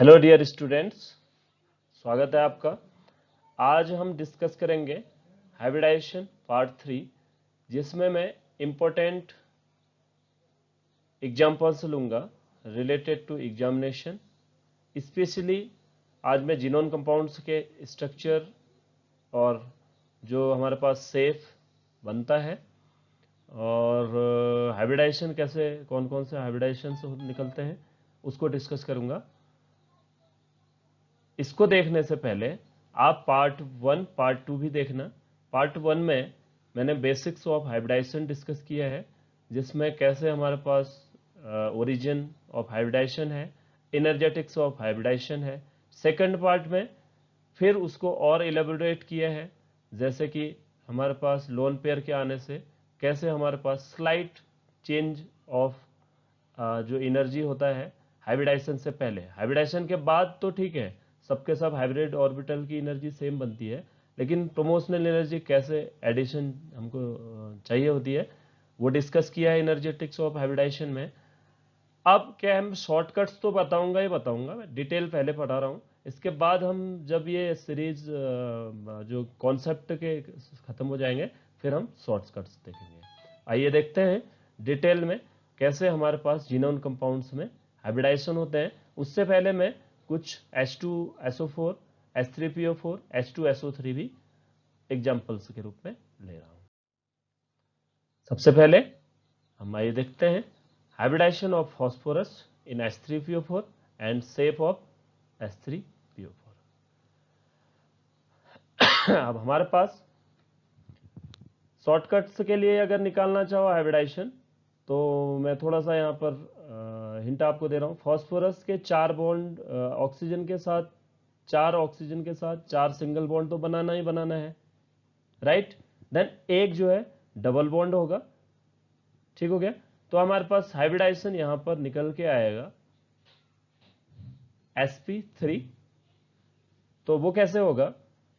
Hello dear students, स्वागत है आपका। आज हम डिस्कस करेंगे हाइब्रिडाइजेशन पार्ट 3, जिसमें मैं इम्पोर्टेंट एग्जाम्पल्स लूँगा रिलेटेड टू एग्जामिनेशन। स्पेशली आज मैं जीनोम कंपाउंड्स के स्ट्रक्चर और जो हमारे पास सेफ बनता है और हाइब्रिडाइजेशन कैसे, कौन कौन से हाइब्रिडाइजेशन से निकलते हैं, उसको डिस्कस करूँगा। इसको देखने से पहले आप पार्ट 1 पार्ट 2 भी देखना। पार्ट 1 में मैंने बेसिक्स ऑफ हाइब्रिडाइजेशन डिस्कस किया है, जिसमें कैसे हमारे पास ओरिजिन ऑफ हाइब्रिडाइजेशन है, एनर्जेटिक्स ऑफ हाइब्रिडाइजेशन है। सेकंड पार्ट में फिर उसको और एलेबोरेट किया है, जैसे कि हमारे पास लोन पेयर के आने से कैसे हमारे पास स्लाइट चेंज ऑफ जो एनर्जी होता है हाइब्रिडाइजेशन से पहले। हाइब्रिडाइजेशन के बाद तो ठीक है, सबके सब हाइब्रिड ऑर्बिटल की एनर्जी सेम बनती है, लेकिन प्रोमोशनल एनर्जी कैसे एडिशन हमको चाहिए होती है, वो डिस्कस किया है एनर्जेटिक्स ऑफ हाइब्रिडाइजेशन में। अब क्या हम शॉर्टकट्स तो बताऊंगा ही बताऊंगा, मैं डिटेल पहले पढ़ा रहा हूँ। इसके बाद हम जब ये सीरीज जो कॉन्सेप्ट के खत्म हो जाएंगे, फिर हम शॉर्टकट्स देखेंगे। आइए देखते हैं डिटेल में कैसे हमारे पास जीनोम कंपाउंड्स में हाइब्रिडाइजेशन होते हैं। उससे पहले मैं कुछ H2SO4, H3PO4, H2SO3 भी एग्जाम्पल्स के रूप में ले रहा हूं। सबसे पहले हम आइए देखते हैं hybridisation of phosphorus in H3PO4 and shape of H3PO4। अब हमारे पास शॉर्टकट्स के लिए अगर निकालना चाहो हाइब्रिडाइजेशन, तो मैं थोड़ा सा यहाँ पर हिंट आपको दे रहा हूँ। फॉस्फोरस के 4 बॉन्ड ऑक्सीजन के साथ, 4 ऑक्सीजन के साथ 4 सिंगल बॉन्ड तो बनाना ही बनाना है, राइट। देन एक जो है डबल बॉन्ड होगा, ठीक हो गया। तो हमारे पास हाइब्रिडाइजेशन यहां पर निकल के आएगा sp3। तो वो कैसे होगा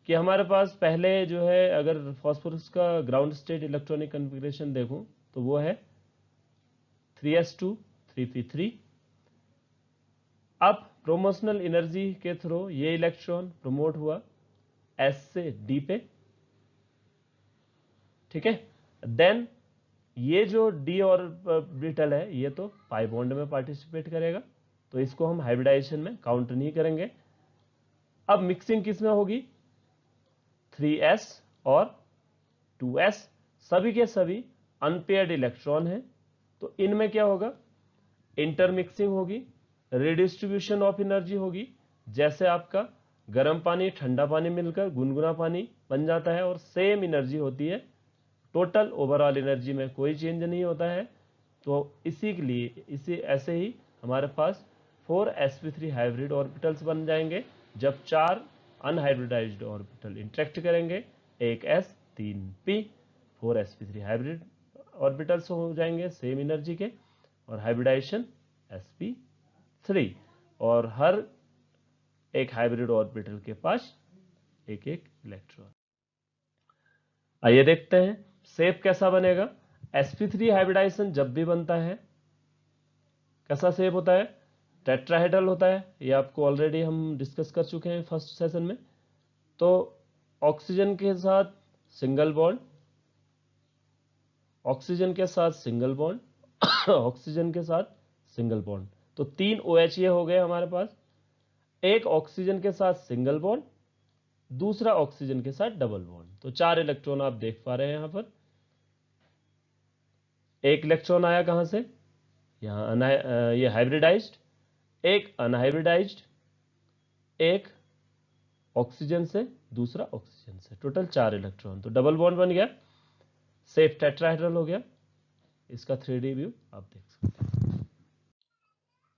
कि हमारे पास पहले जो है, अगर फॉस्फोरस का ग्राउंड स्टेट इलेक्ट्रॉनिक कन्फिग्रेशन देखूं तो वो है 3s2 3p3। अब प्रोमोशनल एनर्जी के थ्रू ये इलेक्ट्रॉन प्रमोट हुआ s से d पे, ठीक है। देन ये जो d ऑर्बिटल है, ये तो पाई बॉन्ड में पार्टिसिपेट करेगा, तो इसको हम हाइब्रिडाइजेशन में काउंट नहीं करेंगे। अब मिक्सिंग किस में होगी, 3s और 2s, सभी के सभी अनपेयर्ड इलेक्ट्रॉन है, तो इनमें क्या होगा, इंटरमिक्सिंग होगी, रिडिस्ट्रीब्यूशन ऑफ एनर्जी होगी। जैसे आपका गर्म पानी ठंडा पानी मिलकर गुनगुना पानी बन जाता है और सेम एनर्जी होती है, टोटल ओवरऑल एनर्जी में कोई चेंज नहीं होता है। तो इसी के लिए इसी ऐसे ही हमारे पास 4sp3 हाइब्रिड ऑर्बिटल्स बन जाएंगे जब 4 अनहाइब्रिडाइज्ड ऑर्बिटल इंटरेक्ट करेंगे, एक s 3 p, 4sp3 hybrid orbitals हो जाएंगे सेम एनर्जी के, और हाइब्रिडाइजेशन sp3, और हर एक हाइब्रिड ऑर्बिटल के पास एक एक इलेक्ट्रॉन। आइए देखते हैं शेप कैसा बनेगा। sp3 हाइब्रिडाइजेशन जब भी बनता है कैसा शेप होता है, टेट्राहेड्रल होता है। ये आपको ऑलरेडी हम डिस्कस कर चुके हैं फर्स्ट सेशन में। तो ऑक्सीजन के साथ सिंगल बॉन्ड, ऑक्सीजन के साथ सिंगल बॉन्ड, ऑक्सीजन के साथ सिंगल बॉन्ड, तो 3 OH ये हो गए हमारे पास। एक ऑक्सीजन के साथ सिंगल बॉन्ड, दूसरा ऑक्सीजन के साथ डबल बॉन्ड, तो 4 इलेक्ट्रॉन आप देख पा रहे हैं यहां पर। एक इलेक्ट्रॉन आया कहां से, यहां ये हाइब्रिडाइज्ड, एक अनहाइब्रिडाइज्ड, एक ऑक्सीजन से, दूसरा ऑक्सीजन से, टोटल 4 इलेक्ट्रॉन, तो डबल बॉन्ड बन गया, सेफ टेट्राहेड्रल हो गया। इसका 3D व्यू आप देख सकते हैं।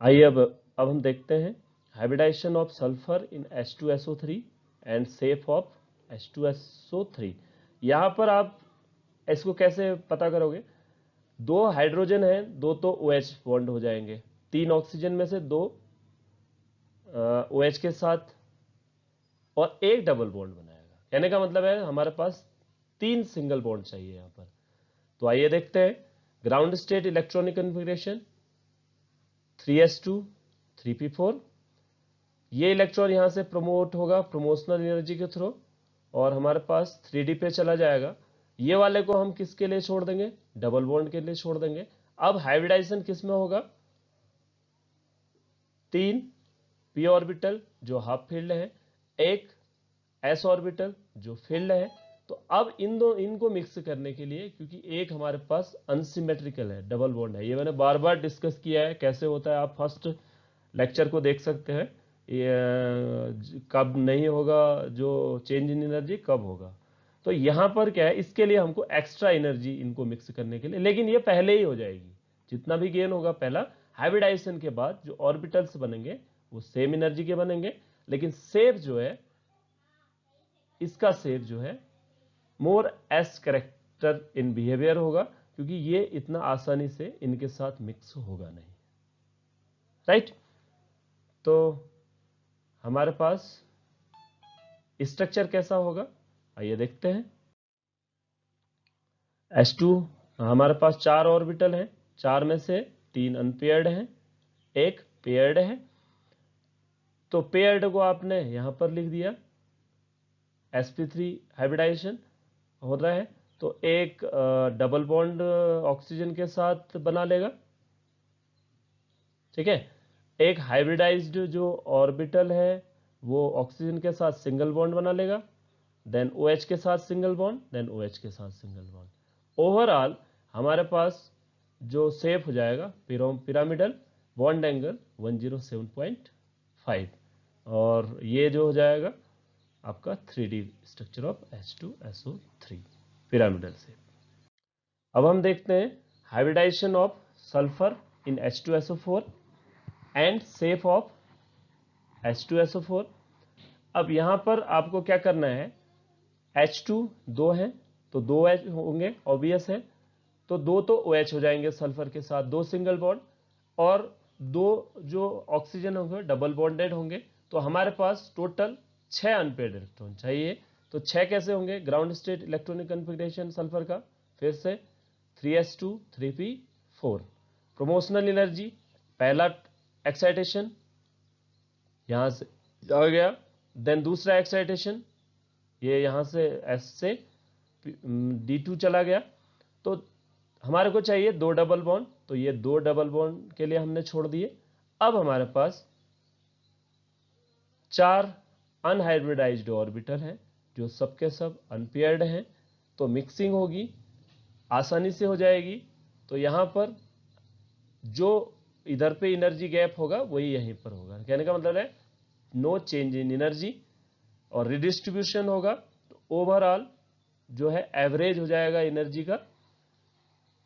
आइए अब हम देखते हैं hybridisation of sulphur in H2SO3 and shape of H2SO3। यहां पर आप इसको कैसे पता करोगे, 2 हाइड्रोजन है, 2 तो OH बॉन्ड हो जाएंगे, 3 ऑक्सीजन में से 2 OH के साथ और एक डबल बॉन्ड बनाएगा। कहने का मतलब है हमारे पास 3 सिंगल बॉन्ड चाहिए यहां पर। तो आइए देखते हैं ground state electronic configuration 3s2 3p4, ये इलेक्ट्रॉन यहां से प्रमोट होगा प्रमोशनल एनर्जी के थ्रू और हमारे पास 3D पे चला जाएगा। ये वाले को हम किसके लिए छोड़ देंगे, डबल बॉन्ड के लिए छोड़ देंगे। अब हाइब्रिडाइजेशन किस में होगा, 3 p ऑर्बिटल जो हाफ फील्ड है, एक s ऑर्बिटल जो फील्ड है। तो अब इनको मिक्स करने के लिए, क्योंकि एक हमारे पास अनसिमेट्रिकल है, डबल बॉन्ड है, ये मैंने बार बार डिस्कस किया है कैसे होता है, आप फर्स्ट लेक्चर को देख सकते हैं। ये कब नहीं होगा जो चेंज इन एनर्जी, कब होगा। तो यहां पर क्या है, इसके लिए हमको एक्स्ट्रा एनर्जी इनको मिक्स करने के लिए, लेकिन ये पहले ही हो जाएगी, जितना भी गेन होगा पहला। हाइब्रिडाइजेशन के बाद जो ऑर्बिटल्स बनेंगे वो सेम एनर्जी के बनेंगे, लेकिन शेप जो है, इसका शेप जो है मोर एस कैरेक्टर इन बिहेवियर होगा, क्योंकि ये इतना आसानी से इनके साथ मिक्स होगा नहीं, राइट। तो हमारे पास स्ट्रक्चर कैसा होगा, आइए देखते हैं। S2 हमारे पास 4 ऑर्बिटल हैं, 4 में से 3 अनपेयर्ड हैं, एक पेयर्ड है। तो पेयर्ड को आपने यहां पर लिख दिया, sp3 हाइब्रिडाइजेशन हो रहा है, तो एक डबल बॉन्ड ऑक्सीजन के साथ बना लेगा, ठीक है। एक हाइब्रिडाइज्ड जो ऑर्बिटल है वो ऑक्सीजन के साथ सिंगल बॉन्ड बना लेगा, देन OH के साथ सिंगल बॉन्ड, देन OH के साथ सिंगल बॉन्ड। ओवरऑल हमारे पास जो शेप हो जाएगा पिरामिडल, बॉन्ड एंगल 107.5, और ये जो हो जाएगा आपका 3D structure of H2SO3 pyramidal shape. अब हम देखते हैं hybridisation of sulphur in H2SO4 and shape of H2SO4। अब यहां पर आपको क्या करना है, H2 दो है तो 2 H होंगे, ऑब्वियस है। तो 2 तो OH हो जाएंगे सल्फर के साथ, 2 सिंगल बॉन्ड, और 2 जो ऑक्सीजन होंगे डबल बॉन्डेड होंगे। तो हमारे पास टोटल 6 अनपेयर्ड इलेक्ट्रॉन चाहिए। तो 6 कैसे होंगे, ground state electronic configuration sulphur का, फिर से 3s2 3p4। प्रमोशनल एनर्जी, पहला एक्साइटेशन यहां से आ गया, देन दूसरा एक्साइटेशन ये यहां से S से D2 चला गया। तो हमारे को चाहिए 2 डबल बॉन्ड, तो ये 2 डबल बॉन्ड के लिए हमने छोड़ दिए। अब हमारे पास 4 अनहाइब्रिडाइज्ड ऑर्बिटल हैं जो सबके सब अनपेयर्ड हैं। तो मिक्सिंग होगी, आसानी से हो जाएगी। तो यहां पर जो इधर पे एनर्जी गैप होगा वही यहीं पर होगा, कहने का मतलब है नो चेंज इन एनर्जी, और रिडिस्ट्रीब्यूशन होगा। तो ओवरऑल जो है एवरेज हो जाएगा एनर्जी का,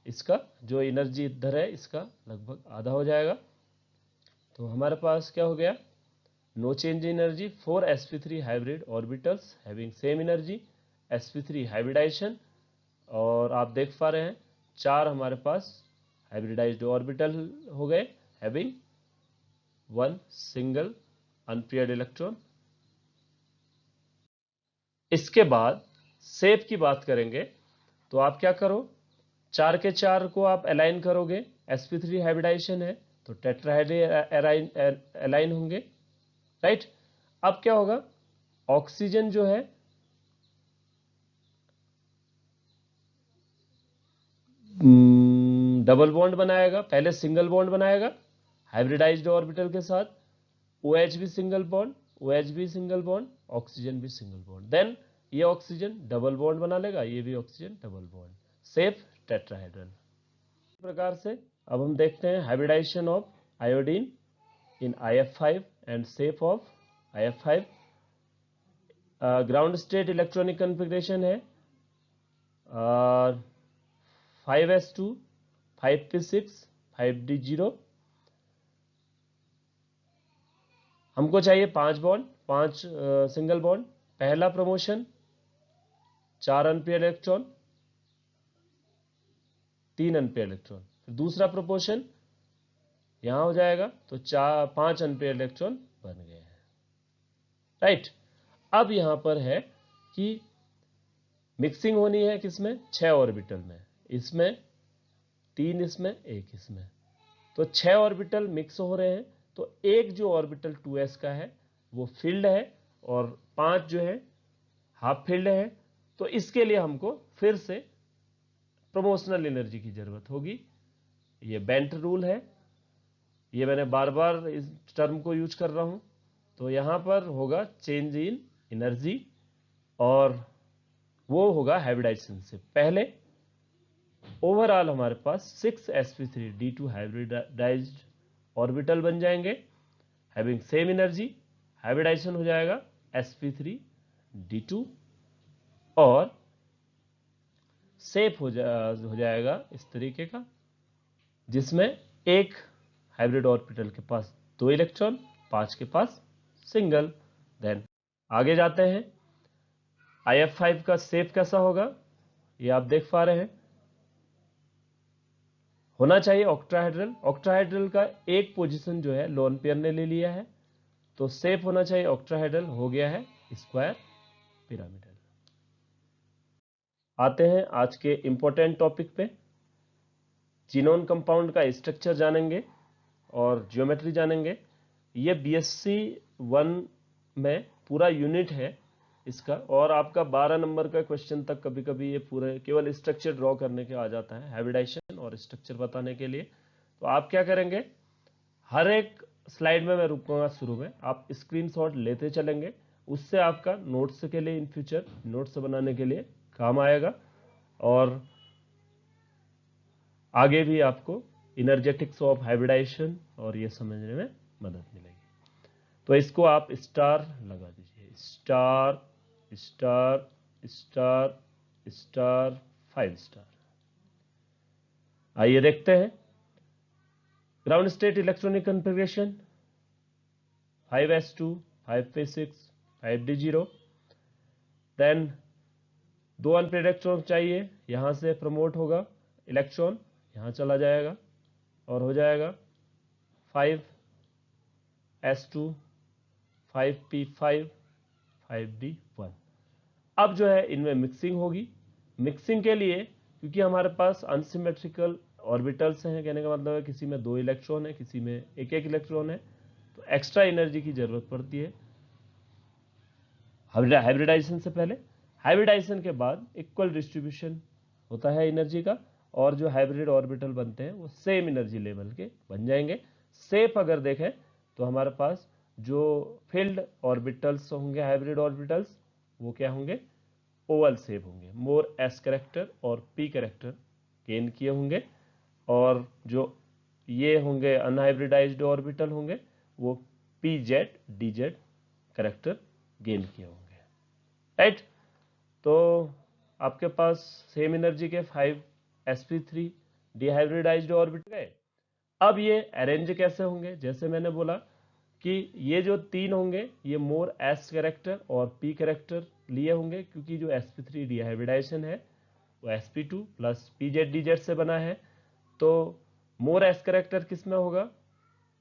इसका जो एनर्जी इधर है इसका लगभग आधा हो जाएगा। तो हमारे पास क्या हो गया, no change in energy, 4 sp3 hybrid orbitals having same energy, sp3 hybridisation. और आप देख पा रहे हैं 4 हमारे पास हाइब्रिडाइज्ड ऑर्बिटल हो गए हैविंग 1 सिंगल अनपेयर्ड इलेक्ट्रॉन। इसके बाद शेप की बात करेंगे, तो आप क्या करो, 4 के 4 को आप अलाइन करोगे, sp3 हाइब्रिडाइजेशन है तो टेट्राहेड्रल अलाइन होंगे, राइट। अब क्या होगा, ऑक्सीजन जो है डबल बॉन्ड बनाएगा, पहले सिंगल बॉन्ड बनाएगा हाइब्रिडाइज्ड ऑर्बिटल के साथ, OH भी सिंगल बॉन्ड, OH भी सिंगल बॉन्ड, ऑक्सीजन भी सिंगल बॉन्ड, देन ये ऑक्सीजन डबल बॉन्ड बना लेगा, ये भी oxygen double bond, shape tetrahedral प्रकार से। अब हम देखते हैं hybridisation of iodine in IF5 and shape of IF5। Ground state electronic configuration है 5s2 5p6 5d0। हमको चाहिए 5 बॉन्ड, 5 सिंगल बॉन्ड। पहला promotion 4 unpaired electron, 3 unpaired electron, फिर दूसरा प्रपोर्शन यहां हो जाएगा तो 5 अनपेयर्ड इलेक्ट्रॉन बन गए हैं, राइट। अब यहां पर है कि मिक्सिंग होनी है किसमें, 6 ऑर्बिटल में, इसमें 3 इसमें 1 इसमें। तो 6 ऑर्बिटल मिक्स हो रहे हैं। तो एक जो ऑर्बिटल 2s का है वो फील्ड है और 5 जो है हाफ फील्ड है। तो इसके लिए हमको फिर से प्रमोशनल एनर्जी की जरूरत होगी। ये बेंट रूल है, ये मैंने बार बार इस टर्म को यूज कर रहा हूं। तो यहां पर होगा चेंज इन एनर्जी और वो होगा हाइब्रिडाइजेशन से पहले। ओवरऑल हमारे पास 6sp3d2 हाइब्रिडाइज्ड ऑर्बिटल बन जाएंगे हैविंग सेम एनर्जी। हाइब्रिडाइजेशन हो जाएगा sp3d2 और शेप हो जाएगा इस तरीके का, जिसमें एक हाइब्रिड ऑर्बिटल के पास 2 इलेक्ट्रॉन, 5 के पास सिंगल। देन आगे जाते हैं। IF5 का शेप कैसा होगा ये आप देख पा रहे हैं। होना चाहिए ऑक्टाहेड्रल। ऑक्टाहेड्रल का एक पोजीशन जो है लोन पेयर ने ले लिया है, तो शेप होना चाहिए ऑक्टाहेड्रल, हो गया है स्क्वायर पिरामिडल। आते हैं आज के इंपॉर्टेंट टॉपिक पे। जिनोन कंपाउंड का स्ट्रक्चर जानेंगे और ज्योमेट्री जानेंगे। ये BSc 1 में पूरा यूनिट है इसका, और आपका 12 नंबर का क्वेश्चन तक कभी कभी ये पूरे केवल स्ट्रक्चर ड्रॉ करने के आ जाता है, हाइब्रिडाइजेशन और स्ट्रक्चर बताने के लिए। तो आप क्या करेंगे, हर एक स्लाइड में मैं रुकूंगा शुरू में, आप स्क्रीनशॉट लेते चलेंगे, उससे आपका नोट्स के लिए इन फ्यूचर नोट्स बनाने के लिए काम आएगा और आगे भी आपको इनर्जेटिक्स ऑफ हाइब्रिडाइजेशन और ये समझने में मदद मिलेगी। तो इसको आप स्टार लगा दीजिए, star star star star 5 star. आइए देखते हैं ground state electronic configuration 5s2 5p6 5d0। Then 2 unpaired electron चाहिए, यहां से प्रमोट होगा इलेक्ट्रॉन, यहां चला जाएगा और हो जाएगा 5s2 5p5 5d1। अब जो है इनमें मिक्सिंग होगी। मिक्सिंग के लिए क्योंकि हमारे पास अनसिमेट्रिकल ऑर्बिटल्स हैं, कहने का मतलब है किसी में 2 इलेक्ट्रॉन है, किसी में एक इलेक्ट्रॉन है, तो एक्स्ट्रा एनर्जी की जरूरत पड़ती है हाइब्रिडाइजेशन से पहले। हाइब्रिडाइजेशन के बाद इक्वल डिस्ट्रीब्यूशन होता है एनर्जी का, और जो हाइब्रिड ऑर्बिटल बनते हैं वो सेम एनर्जी लेवल के बन जाएंगे। शेप अगर देखें तो हमारे पास जो फील्ड ऑर्बिटल्स होंगे हाइब्रिड ऑर्बिटल्स वो क्या होंगे, ओवल शेप होंगे, मोर एस कैरेक्टर और पी कैरेक्टर गेन किए होंगे, और जो ये होंगे अनहाइब्रिडाइज्ड ऑर्बिटल होंगे वो P Z D Z character gain किए होंगे, राइट। तो आपके पास सेम एनर्जी के 5sp3 डिहाइब्रिडाइज्ड ऑर्बिटल गए। अब ये अरेंज कैसे होंगे, जैसे मैंने बोला कि ये जो 3 होंगे ये मोर एस कैरेक्टर और पी कैरेक्टर लिए होंगे, क्योंकि जो sp3 डिहाइब्रिडाइजेशन है वो sp2 प्लस pz dz से बना है। तो मोर एस कैरेक्टर किस में होगा,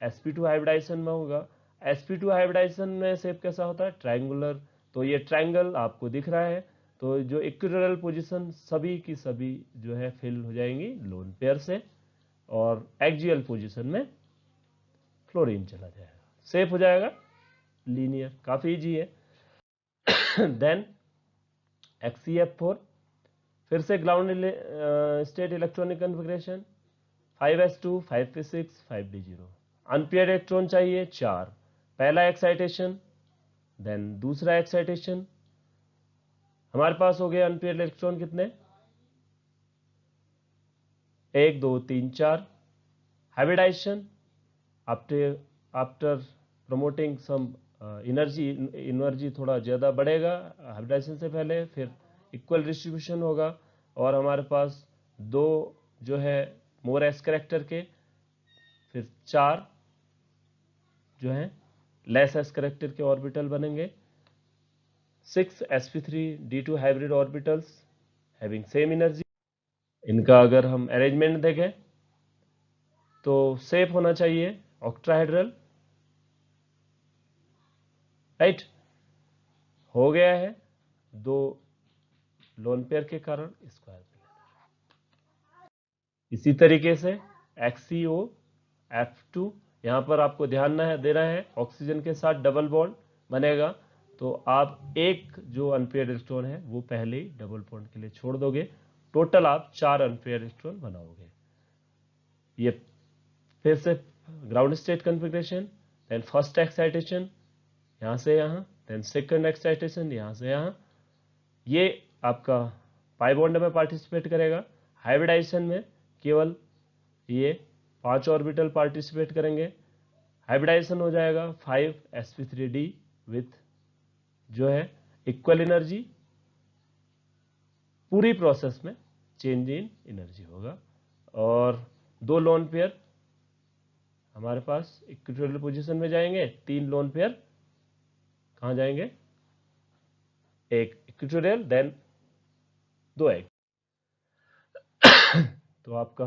sp2 हाइब्रिडाइजेशन में होगा। sp2 हाइब्रिडाइजेशन में शेप कैसा होता है, ट्रायंगुलर। तो ये ट्रायंगल आपको दिख रहा है, तो जो इक्विटोरियल पोजीशन सभी की सभी जो है फिल हो जाएंगी लोन पेयर से, और एक्सियल पोजीशन में फ्लोरीन चला जाएगा, सेफ हो जाएगा लीनियर, काफी इजी है। देन XeF4 फिर से ground state electronic configuration 5s2 5p6 5d0। Unpaired electron चाहिए 4, पहला एक्साइटेशन, देन दूसरा एक्साइटेशन। हमारे पास हो गए अनपेयर्ड इलेक्ट्रॉन कितने, 1 2 3 4। Hybridisation after promoting some energy थोड़ा ज़्यादा बढ़ेगा हाइब्रिडाइजेशन से पहले, फिर इक्वल डिस्ट्रीब्यूशन होगा, और हमारे पास 2 जो है मोर एस कैरेक्टर के, फिर 4 जो है लेस एस कैरेक्टर के ऑर्बिटल बनेंगे। 6sp3d2 hybrid orbitals having same energy. इनका अगर हम अरेंजमेंट देखें तो शेप होना चाहिए ऑक्ट्राहेड्रल, राइट। हो गया है 2 लोन पेयर के कारण स्क्वायर पेयर। इसी तरीके से XeO F2, यहां पर आपको ध्यान देना है ऑक्सीजन के साथ डबल बॉन्ड, बनेगा तो आप एक जो अनपेयर्ड इलेक्ट्रॉन है वो पहले ही डबल बॉन्ड के लिए छोड़ दोगे, टोटल आप 4 अनपेयर्ड इलेक्ट्रॉन बनाओगे। ये फिर से ground state configuration, then first excitation यहां से यहां, देन सेकंड एक्साइटेशन यहां से यहां, ये आपका पाई बॉन्ड में पार्टिसिपेट करेगा। हाइब्रिडाइजेशन में केवल ये 5 ऑर्बिटल पार्टिसिपेट करेंगे। हाइब्रिडाइजेशन हो जाएगा 5sp3d विथ जो है इक्वल एनर्जी, पूरी प्रोसेस में चेंज इन एनर्जी होगा। और 2 लोन पेयर हमारे पास इक्वेटोरियल पोजीशन में जाएंगे, 3 लोन पेयर कहां जाएंगे, एक इक्वेटोरियल देन 2 एक। तो आपका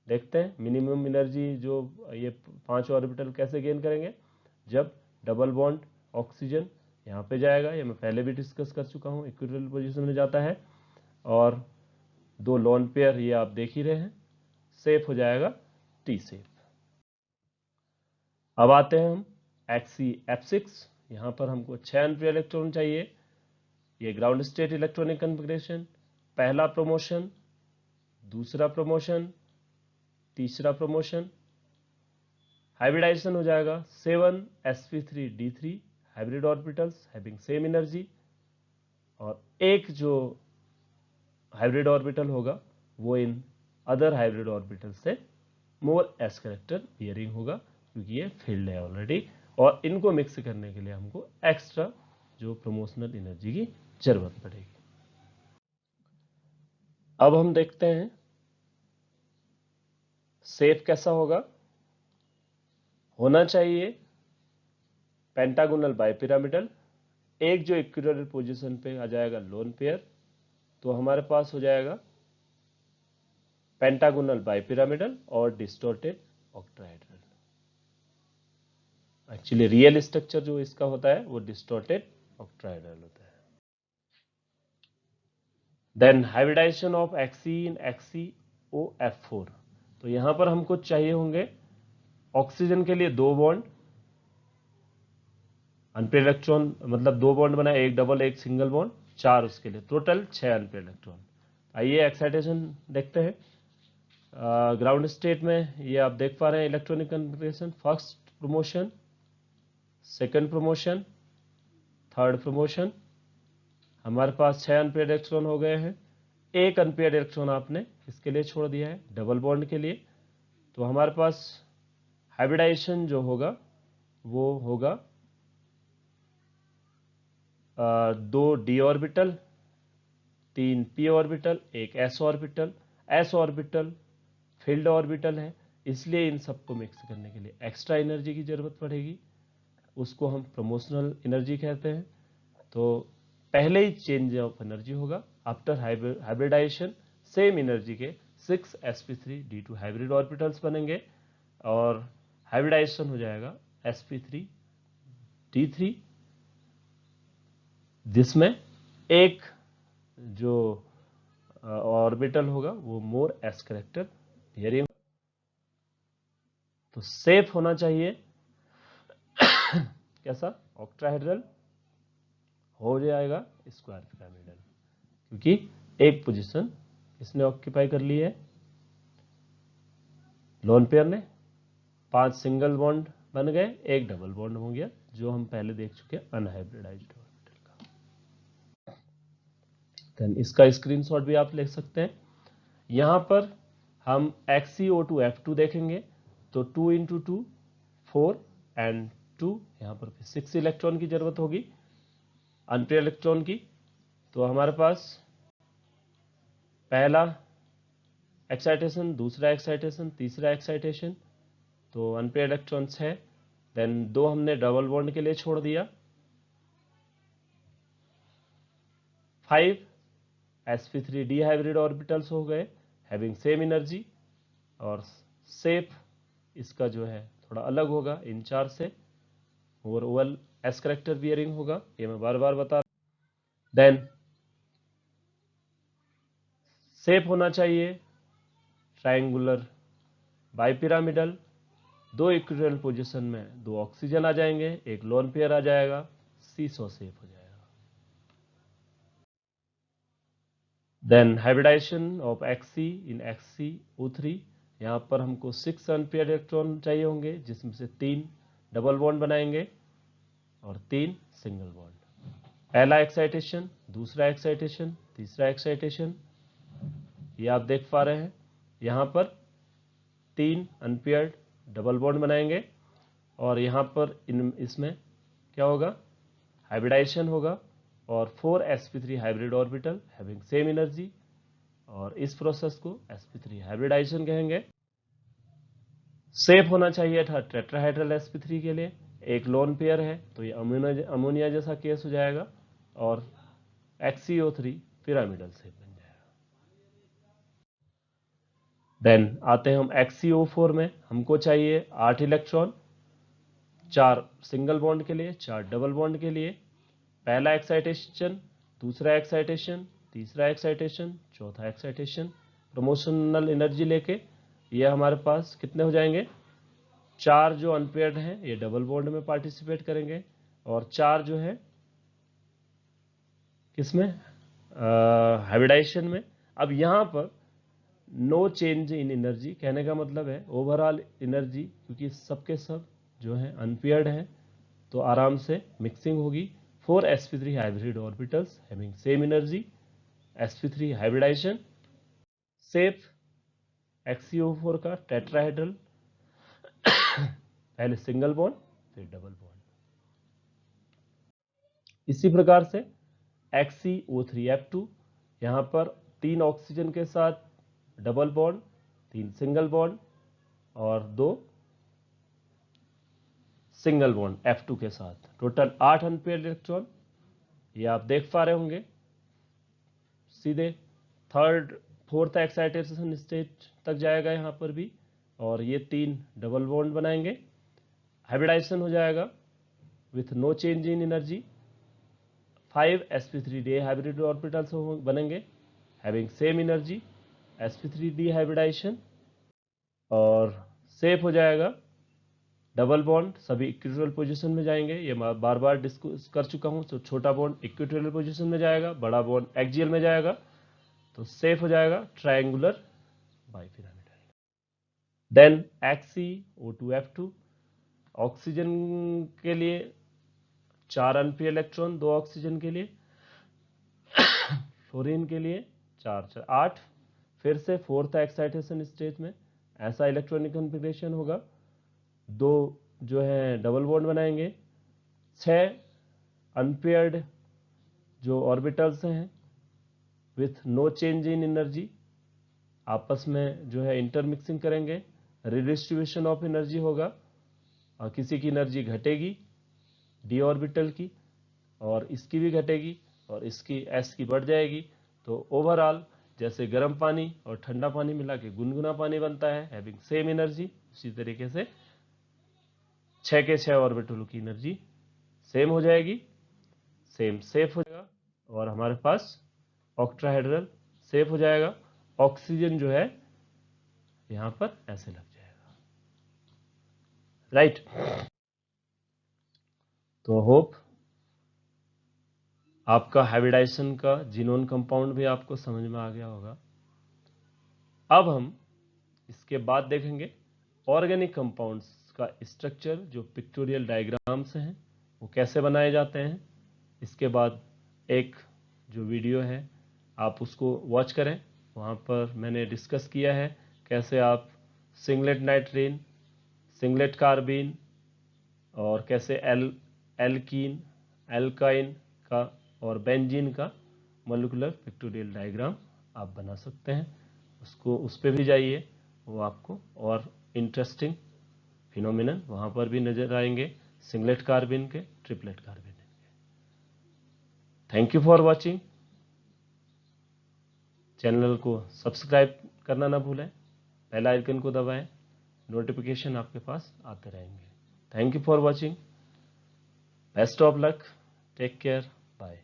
देखते हैं मिनिमम एनर्जी जो ये 5 ऑर्बिटल कैसे गेन करेंगे, जब डबल बॉन्ड ऑक्सीजन यहाँ पे जाएगा, ये मैं पहले भी डिस्कस कर चुका हूँ, इक्विटोरियल पोजीशन में जाता है, और 2 लोन पेयर ये आप देख ही रहे हैं, सेफ हो जाएगा टी सेफ। अब आते हैं हम XeF6, यहाँ पर हमको 6 एम्पीयर इलेक्ट्रॉन चाहिए। ये ग्राउंड स्टेट इलेक्ट्रॉनिक कन्फिग्रेशन, पहला प्रमोशन, दूसरा प्रमोशन, तीसरा प्रमोशन, हाइब्रिडाइजेशन हो जाएगा 7sp3d3 hybrid orbitals having same energy, और एक जो हाइब्रिड ऑर्बिटल होगा वो इन अदर हाइब्रिड ऑर्बिटल से मोर एस कैरेक्टर बियरिंग होगा, क्योंकि ये फील्ड है ऑलरेडी, और इनको मिक्स करने के लिए हमको एक्स्ट्रा जो प्रमोशनल एनर्जी की जरूरत पड़ेगी। अब हम देखते हैं सेफ कैसा होगा। होना चाहिए पेंटागोनल बाइपिरामिडल, एक जो इक्विटोरियल पोजीशन पे आ जाएगा लोन पेयर, तो हमारे पास हो जाएगा पेंटागोनल बाइपिरामिडल और distorted octahedral. Actually real structure जो इसका होता है वो डिस्टॉर्टेड ऑक्टाहेड्रल होता है। Then hybridisation of Xe in XeOF4, तो यहां पर हमको चाहिए होंगे ऑक्सीजन के लिए 2 बॉन्ड, अनपेयर इलेक्ट्रॉन मतलब 2 बॉन्ड बना, एक डबल एक सिंगल बॉन्ड, 4 उसके लिए, टोटल 6 अनपेयर इलेक्ट्रॉन। आइए एक्साइटेशन देखते हैं। ग्राउंड स्टेट में ये आप देख पा रहे हैं electronic configuration, first promotion, second promotion, third promotion, हमारे पास 6 अनपेयर इलेक्ट्रॉन हो गए हैं। एक अनपेयर इलेक्ट्रॉन आपने इसके लिए छोड़ दिया है डबल बॉन्ड के लिए, तो हमारे पास हाइब्रिडाइजेशन जो होगा वो होगा 2 d ऑर्बिटल, 3 p ऑर्बिटल, एक s orbital. s orbital filled orbital है, इसलिए इन सबको मिक्स करने के लिए एक्स्ट्रा एनर्जी की जरूरत पड़ेगी, उसको हम प्रमोशनल एनर्जी कहते हैं। तो पहले ही चेंज ऑफ एनर्जी होगा, आफ्टर हाइब्रिडाइजेशन सेम एनर्जी के 6sp3d2 हाइब्रिड ऑर्बिटल्स बनेंगे, और हाइब्रिडाइजेशन हो जाएगा sp3d3, जिसमें एक जो ऑर्बिटल होगा वो मोर एस कैरेक्टर बियरिंग। तो सेफ होना चाहिए कैसा, ऑक्टाहेड्रल हो जाएगा स्क्वायर पिरामिडल, क्योंकि एक पोजीशन इसने ऑक्यूपाई कर ली है, लोन पेयर ने, 5 सिंगल बॉन्ड बन गए, एक डबल बॉन्ड हो गया, जो हम पहले देख चुके हैं अनहाइब्रिडाइज्ड ऑर्बिटल का। देन इसका स्क्रीनशॉट भी आप ले सकते हैं। यहां पर हम XeO2F2 देखेंगे, तो 2 इंटू 2 4 एंड 2, यहां पर 6 इलेक्ट्रॉन की जरूरत होगी अनपेयर इलेक्ट्रॉन की। तो हमारे पास पहला एक्साइटेशन, दूसरा एक्साइटेशन, तीसरा एक्साइटेशन, तो अनपेयर इलेक्ट्रॉन्स है, देन 2 हमने डबल बॉन्ड के लिए छोड़ दिया, 5 sp3d हाइब्रिड ऑर्बिटल्स हो गए हैविंग सेम एनर्जी, और सेफ इसका जो है थोड़ा अलग होगा इन 4 से, और ओवल एस करेक्टर बियरिंग होगा, ये मैं बार बार बता। देन सेफ होना चाहिए ट्रायंगुलर बाइपिरामिडल, दो इक्विटोरियल पोजीशन में दो ऑक्सीजन आ जाएंगे, एक लोन पेयर आ जाएगा, सीसो सेफ हो जाएगा। Then hybridisation of Xc in XcO3, यहाँ पर हमको 6 अनपेयर्ड इलेक्ट्रॉन चाहिए होंगे, जिसमें से 3 डबल बॉन्ड बनाएंगे और 3 सिंगल बॉन्ड। पहला एक्साइटेशन, दूसरा एक्साइटेशन, तीसरा एक्साइटेशन, ये आप देख पा रहे हैं। यहाँ पर 3 अनपेयर्ड डबल बॉन्ड बनाएंगे और यहाँ पर इसमें क्या होगा, हाइब्रिडाइजेशन होगा और 4 sp3 hybrid orbital having same energy, और इस प्रोसेस को sp3 हाइब्रिडाइजेशन कहेंगे। सेफ होना चाहिए था टेट्राहाइड्रल sp3 के लिए, एक लोन पेयर है तो ये अमोनिया जैसा केस हो जाएगा, और XCO3 पिरामिडल शेप बन जाएगा। देन आते हैं हम XCO4 में, हमको चाहिए 8 इलेक्ट्रॉन, 4 सिंगल बॉन्ड के लिए, 4 डबल बॉन्ड के लिए। पहला एक्साइटेशन, दूसरा एक्साइटेशन, तीसरा एक्साइटेशन, चौथा एक्साइटेशन, प्रमोशनल एनर्जी लेके ये हमारे पास कितने हो जाएंगे, 4 जो अनपेयर्ड हैं ये डबल बॉन्ड में पार्टिसिपेट करेंगे, और 4 जो है किसमें, हाइब्रिडाइजेशन में। अब यहाँ पर नो चेंज इन एनर्जी, कहने का मतलब है ओवरऑल एनर्जी, क्योंकि सबके सब जो है अनपेयर्ड है तो आराम से मिक्सिंग होगी। 4 sp3 hybrid orbitals having same energy, sp3 hybridisation, shape XCO4 का टेट्राहेड्रल, पहले सिंगल बॉन्ड फिर डबल बॉन्ड। इसी प्रकार से XCO3F2, यहाँ पर 3 ऑक्सीजन के साथ डबल बॉन्ड, 3 सिंगल बॉन्ड और 2 सिंगल बॉन्ड F2 के साथ, टोटल 8 अनपेयर्ड इलेक्ट्रॉन। ये आप देख पा रहे होंगे, सीधे थर्ड फोर्थ एक्साइटेशन स्टेज तक जाएगा यहाँ पर भी, और ये 3 डबल बॉन्ड बनाएंगे, हाइब्रिडाइजेशन हो जाएगा with no change in energy. 5 sp3 D hybrid orbitals बनेंगे having same energy, sp3 D hybridization, और सेफ हो जाएगा। डबल बॉन्ड सभी इक्विटोरियल पोजीशन में जाएंगे, ये बार बार डिस्कस कर चुका हूं। तो छोटा बॉन्ड इक्विटोरियल पोजीशन में जाएगा, बड़ा बॉन्ड एक्सियल में जाएगा, तो सेफ हो जाएगा triangular bipyramidal. Then XCO2F2, oxygen के लिए 4 अनपेयर्ड इलेक्ट्रॉन, 2 ऑक्सीजन के लिए, फ्लोरीन के लिए 4 8, फिर से फोर्थ एक्साइटेशन स्टेज में ऐसा इलेक्ट्रॉनिक कॉन्फ़िगरेशन होगा, 2 जो है डबल बॉन्ड बनाएंगे, 6 अनपेयर्ड जो ऑर्बिटल्स हैं with no change in energy, आपस में जो है इंटरमिक्सिंग करेंगे, रिडिस्ट्रीब्यूशन ऑफ एनर्जी होगा, और किसी की एनर्जी घटेगी डी ऑर्बिटल की, और इसकी भी घटेगी, और इसकी s की बढ़ जाएगी। तो ओवरऑल जैसे गर्म पानी और ठंडा पानी मिला के गुनगुना पानी बनता है हैविंग सेम एनर्जी, उसी तरीके से 6 के 6 ऑर्बिटलों की एनर्जी सेम हो जाएगी, सेम सेफ हो जाएगा, और हमारे पास ऑक्ट्राहेड्रल सेफ हो जाएगा। ऑक्सीजन जो है यहां पर ऐसे लग जाएगा, राइट। तो होप आपका हाइब्रिडाइजेशन का जीनोन कंपाउंड भी आपको समझ में आ गया होगा। अब हम इसके बाद देखेंगे ऑर्गेनिक कंपाउंड्स का स्ट्रक्चर, जो पिक्टोरियल डायग्राम से हैं वो कैसे बनाए जाते हैं। इसके बाद एक जो वीडियो है आप उसको वॉच करें, वहाँ पर मैंने डिस्कस किया है कैसे आप सिंगलेट नाइट्रीन, सिंगलेट कार्बीन और कैसे एल्कीन, एल्काइन का और बेंजीन का मोलिकुलर पिक्टोरियल डायग्राम आप बना सकते हैं। उसको उस पर भी जाइए, वो आपको और इंटरेस्टिंग फिनोमिनन वहाँ पर भी नजर आएंगे, सिंगलेट कार्बीन के, ट्रिपलेट कार्बीन के। Thank you for watching. Channel को सब्सक्राइब करना ना भूलें, बेल आइकन को दबाएं, नोटिफिकेशन आपके पास आते रहेंगे। Thank you for watching, best of luck, take care, bye.